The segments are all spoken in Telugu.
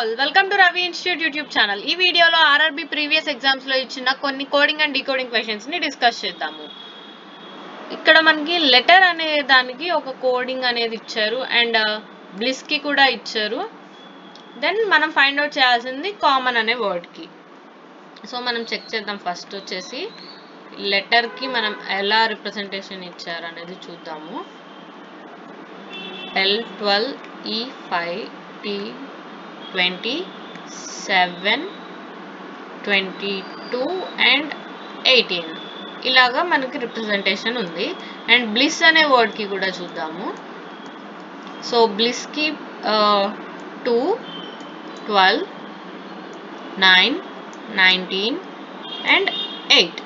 all, welcome to Ravi Institute YouTube channel. ఈ వీడియోలో ఆర్ఆర్బి ప్రీవియస్ ఎగ్జామ్స్ లో ఇచ్చిన కొన్ని కోడింగ్ అండ్ డీకోడింగ్ క్వశ్చన్స్ ని డిస్కస్ చేద్దాము. ఇక్కడ మనకి లెటర్ అనే దానికి ఒక కోడింగ్ అనేది ఇచ్చారు అండ్ బ్లిస్ కి కూడా ఇచ్చారు. దెన్ మనం ఫైండ్ అవుట్ చేయాల్సింది కామన్ అనే వర్డ్ కి. సో మనం చెక్ చేద్దాం. ఫస్ట్ వచ్చేసి లెటర్ కి మనం ఎలా రిప్రజెంటేషన్ ఇచ్చారు అనేది చూద్దాము. L12 E5 T20 7 22 and 18 ఇలాగా మనకి రిప్రజెంటేషన్ ఉంది. అండ్ బ్లిస్ అనే వర్డ్ కి కూడా చూద్దాము. సో బ్లిస్ కి 2 12 9 19 and 8.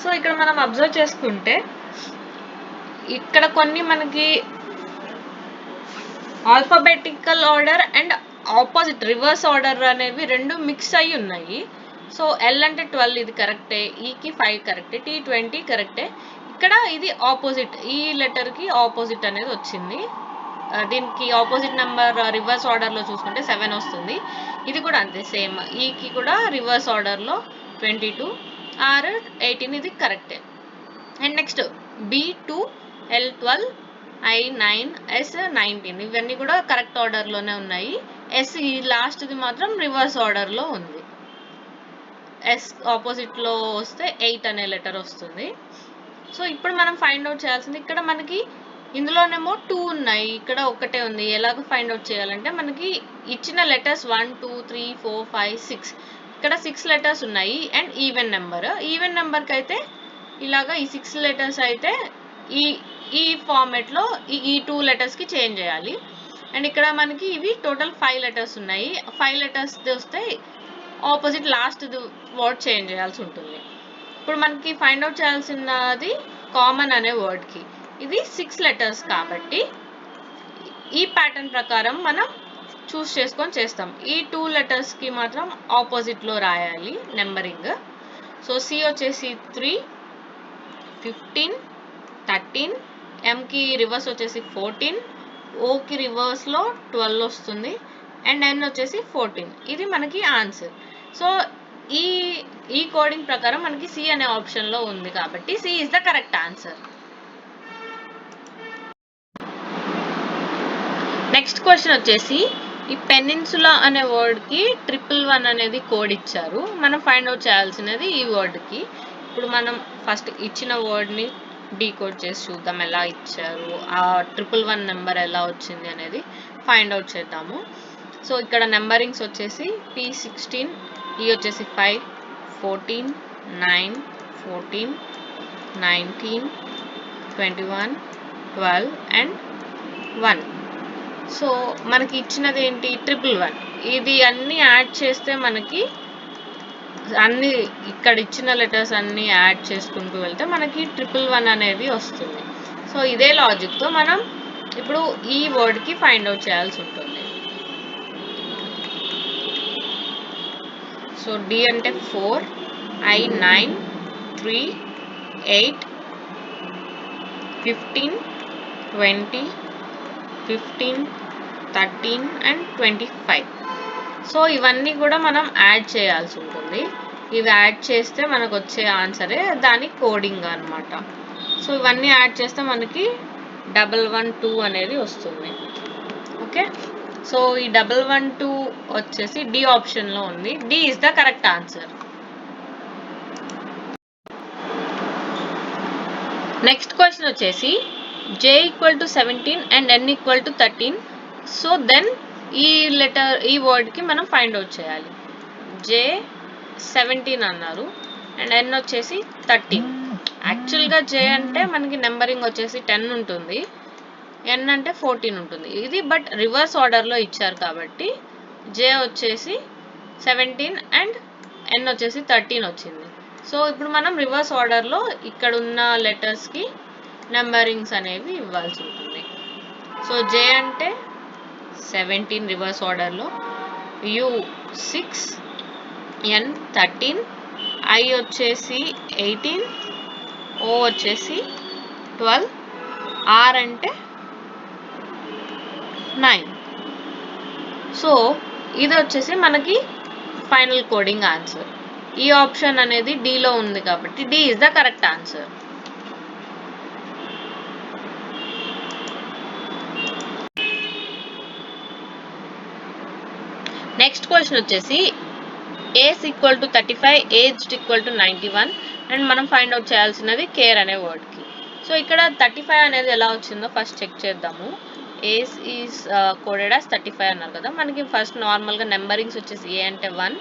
సో ఇక్కడ మనం అబ్జర్వ్ చేసుకుంటే ఇక్కడ కొన్ని మనకి alphabetical order and opposite reverse order అనేవి రెండు మిక్స్ అయ్యి ఉన్నాయి. సో ఎల్ అంటే 12 ఇది కరెక్టే, ఈకి 5 కరెక్టే, T20 కరెక్టే. ఇక్కడ ఇది ఆపోజిట్, ఈ లెటర్ కి ఆపోజిట్ అనేది వచ్చింది. దీనికి ఆపోజిట్ నెంబర్ రివర్స్ ఆర్డర్ లో చూసుకుంటే 7 వస్తుంది. ఇది కూడా అంతే సేమ్, ఈకి కూడా రివర్స్ ఆర్డర్ లో 22 ఆర్ 18 ఇది కరెక్టే. And next B2 L12 I9 S19 ఇవన్నీ కూడా కరెక్ట్ ఆర్డర్ లోనే ఉన్నాయి. ఎస్ ఈ లాస్ట్ ది మాత్రం రివర్స్ ఆర్డర్ లో ఉంది. ఎస్ ఆపోజిట్ లో వస్తే 8 అనే లెటర్ వస్తుంది. సో ఇప్పుడు మనం ఫైండ్ అవుట్ చేయాల్సింది, ఇక్కడ మనకి ఇందులోనేమో 2 ఉన్నాయి, ఇక్కడ ఒకటే ఉంది. ఎలాగ ఫైండ్ అవుట్ చేయాలంటే మనకి ఇచ్చిన లెటర్స్ 1 2 3 4 5 6 ఇక్కడ 6 లెటర్స్ ఉన్నాయి అండ్ ఈవెన్ నెంబర్ కి అయితే ఇలాగా ఈ 6 లెటర్స్ అయితే ఈ ఫార్మాట్ లో ఈ 2 లెటర్స్ కి చేంజ్ చేయాలి. అండ్ ఇక్కడ మనకి ఇవి టోటల్ 5 లెటర్స్ ఉన్నాయి. 5 లెటర్స్ వస్తే ఆపోజిట్ లాస్ట్ వర్డ్ చేంజ్ చేయాల్సి ఉంటుంది. ఇప్పుడు మనకి ఫైండ్ అవుట్ చేయాల్సినది కామన్ అనే వర్డ్ కి. ఇది 6 లెటర్స్ కాబట్టి ఈ ప్యాటర్న్ ప్రకారం మనం చూస్ చేసుకొని చేస్తాం. ఈ 2 లెటర్స్ కి మాత్రం ఆపోజిట్ లో రాయాలి నెంబరింగ్. సో సి వచ్చేసి 3 15 13, M కి రివర్స్ వచ్చేసి 14, O కి రివర్స్ లో 12 వస్తుంది అండ్ N వచ్చేసి 14. ఇది మనకి ఆన్సర్. సో ఈ కోడింగ్ ప్రకారం మనకి సి అనే ఆప్షన్ లో ఉంది కాబట్టి C is the correct answer. Next question వచ్చేసి ఈ పెనిన్సులా అనే వర్డ్ కి 111 అనేది కోడ్ ఇచ్చారు. మనం ఫైండ్ అవుట్ చేయాల్సినది ఈ వర్డ్ కి. ఇప్పుడు మనం ఫస్ట్ ఇచ్చిన వర్డ్ ని డీకోడ్ చేసి చూద్దాం ఎలా ఇచ్చారు, ఆ 111 నెంబర్ ఎలా వచ్చింది అనేది ఫైండ్ అవుట్ చేద్దాము. సో ఇక్కడ నెంబరింగ్స్ వచ్చేసి P16, ఈ వచ్చేసి 5 14 9 14 19 21 12 అండ్ 1. సో మనకి ఇచ్చినది ఏంటి 111. ఇది అన్ని యాడ్ చేస్తే మనకి అన్ని ఇక్కడ ఇచ్చిన లెటర్స్ అన్ని యాడ్ చేసుకుంటూ వెళ్తే మనకి 111 అనేది వస్తుంది. సో ఇదే లాజిక్ తో మనం ఇప్పుడు ఈ వర్డ్ కి ఫైండ్ అవుట్ చేయాల్సి ఉంటుంది. సో డి అంటే 4 I9 3 8 15 20 15 13 అండ్ 25. సో ఇవన్నీ కూడా మనం యాడ్ చేయాల్సి ఉంటుంది. ఇవి యాడ్ చేస్తే మనకు వచ్చే ఆన్సరే దాని కోడింగ్ అన్నమాట. సో ఇవన్నీ యాడ్ చేస్తే మనకి 112 అనేది వస్తుంది. ఓకే, సో ఈ 112 వచ్చేసి డి ఆప్షన్ లో ఉంది. D is the correct answer. Next question వచ్చేసి J = 17 and N = 13. So then ఈ వర్డ్ కి మనం ఫైండ్ అవుట్ చేయాలి. J 17 అన్నారు అండ్ N వచ్చేసి 13. యాక్చువల్గా J అంటే మనకి నెంబరింగ్ వచ్చేసి 10 ఉంటుంది, N అంటే 14 ఉంటుంది. ఇది బట్ రివర్స్ ఆర్డర్లో ఇచ్చారు కాబట్టి J వచ్చేసి 17 అండ్ N వచ్చేసి 13 వచ్చింది. సో ఇప్పుడు మనం రివర్స్ ఆర్డర్లో ఇక్కడ ఉన్న లెటర్స్కి నెంబరింగ్స్ అనేవి ఇవ్వాల్సి ఉంటుంది. సో J అంటే 17 రివర్స్ ఆర్డర్లో, U 6, N 13, I వచ్చేసి 18, O వచ్చేసి 12, R అంటే 9. సో ఇది వచ్చేసి మనకి ఫైనల్ కోడింగ్ ఆన్సర్. ఈ ఆప్షన్ అనేది డిలో ఉంది కాబట్టి D is the correct answer. Next question వచ్చేసి age equal to 35, aged equal to 91 and మనం ఫైండ్ అవుట్ చేయాల్సినది కేర్ అనే వర్డ్కి. సో ఇక్కడ 35 అనేది ఎలా వచ్చిందో ఫస్ట్ చెక్ చేద్దాము. ఏజ్ ఈజ్ కోడెడ్ యాజ్ 35 అన్నారు కదా. మనకి ఫస్ట్ నార్మల్గా నెంబరింగ్స్ వచ్చేసి ఏ అంటే 1,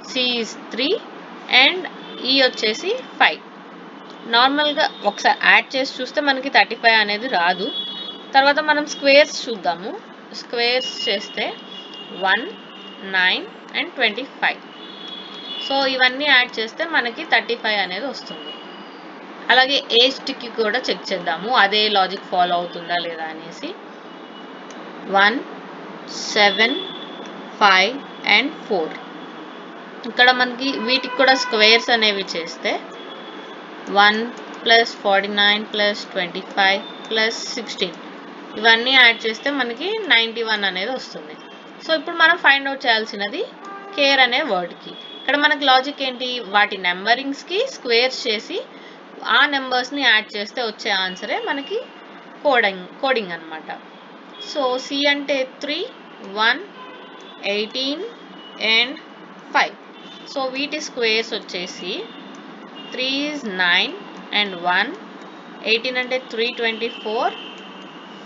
సి ఈజ్ 3 అండ్ ఈ వచ్చేసి 5. నార్మల్గా ఒకసారి యాడ్ చేసి చూస్తే మనకి 35 అనేది రాదు. తర్వాత మనం స్క్వేర్స్ చూద్దాము. స్క్వేర్స్ చేస్తే 1, 9 అండ్ 25. సో ఇవన్నీ యాడ్ చేస్తే మనకి 35 అనేది వస్తుంది. అలాగే ఏజ్డ్కి కూడా చెక్ చేద్దాము, అదే లాజిక్ ఫాలో అవుతుందా లేదా అనేసి. 1, 7, 5 అండ్ 4. ఇక్కడ మనకి వీటికి కూడా స్క్వేర్స్ అనేవి చేస్తే 1 + 49 + 25 + 16 ఇవన్నీ యాడ్ చేస్తే మనకి 91 అనేది వస్తుంది. సో ఇప్పుడు మనం ఫైండ్ అవుట్ చేయాల్సినది కేర్ అనే వర్డ్కి. ఇక్కడ మనకి లాజిక్ ఏంటి, వాటి నెంబరింగ్స్కి స్క్వేర్స్ చేసి ఆ నెంబర్స్ని యాడ్ చేస్తే వచ్చే ఆన్సరే మనకి కోడింగ్ అనమాట. సో సి అంటే 3, 1, 18 అండ్ 5. సో వీటి స్క్వేర్స్ వచ్చేసి 3 is 9 and 1, 18 అంటే 324,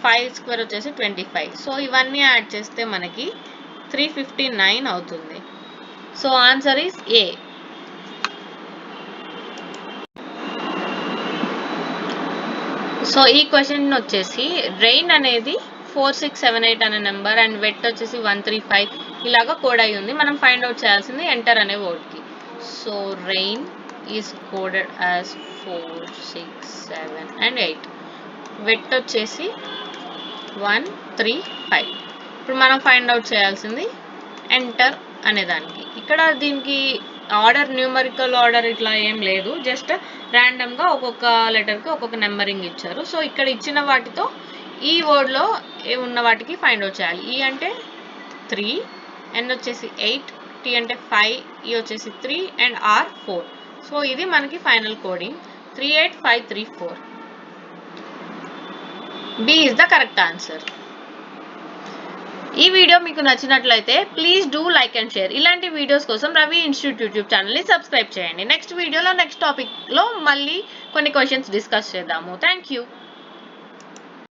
5 స్క్వేర్ వచ్చేసి 25. సో ఇవన్నీ యాడ్ చేస్తే మనకి 359 అవుతుంది. So answer is a. So ఈ క్వశ్చన్ వచ్చేసి రెయిన్ అనేది 4678 అనే నెంబర్ అండ్ వెట్ వచ్చేసి 135 ఇలాగా కోడ్ అయి ఉంది. మనం ఫైండ్ అవుట్ చేయాల్సింది ఎంటర్ అనే వర్డ్కి. So rain is coded as 4, 6, 7 and 8. Wet వచ్చేసి 135. ఇప్పుడు మనం ఫైండ్ అవుట్ చేయాల్సింది ఎంటర్ అనే దానికి. ఇక్కడ దీనికి ఆర్డర్, న్యూమరికల్ ఆర్డర్ ఇట్లా ఏం లేదు, జస్ట్ ర్యాండమ్గా ఒక్కొక్క లెటర్కి ఒక్కొక్క నెంబరింగ్ ఇచ్చారు. సో ఇక్కడ ఇచ్చిన వాటితో ఈ వర్డ్లో ఉన్న వాటికి ఫైండ్ అవుట్ చేయాలి. ఈ అంటే 3, ఎన్ వచ్చేసి 8, టీ అంటే 5, ఈ వచ్చేసి 3 అండ్ ఆర్ 4. సో ఇది మనకి final coding 38534. B is the correct answer. ఈ వీడియో మీకు నచ్చినట్లయితే please do like and share. ఇలాంటి వీడియోస్ కోసం రవి ఇన్స్టిట్యూట్ యూట్యూబ్ ఛానల్ని సబ్స్క్రైబ్ చేయండి. నెక్స్ట్ వీడియోలో నెక్స్ట్ టాపిక్లో మళ్ళీ కొన్ని క్వశ్చన్స్ డిస్కస్ చేద్దాము. Thank you.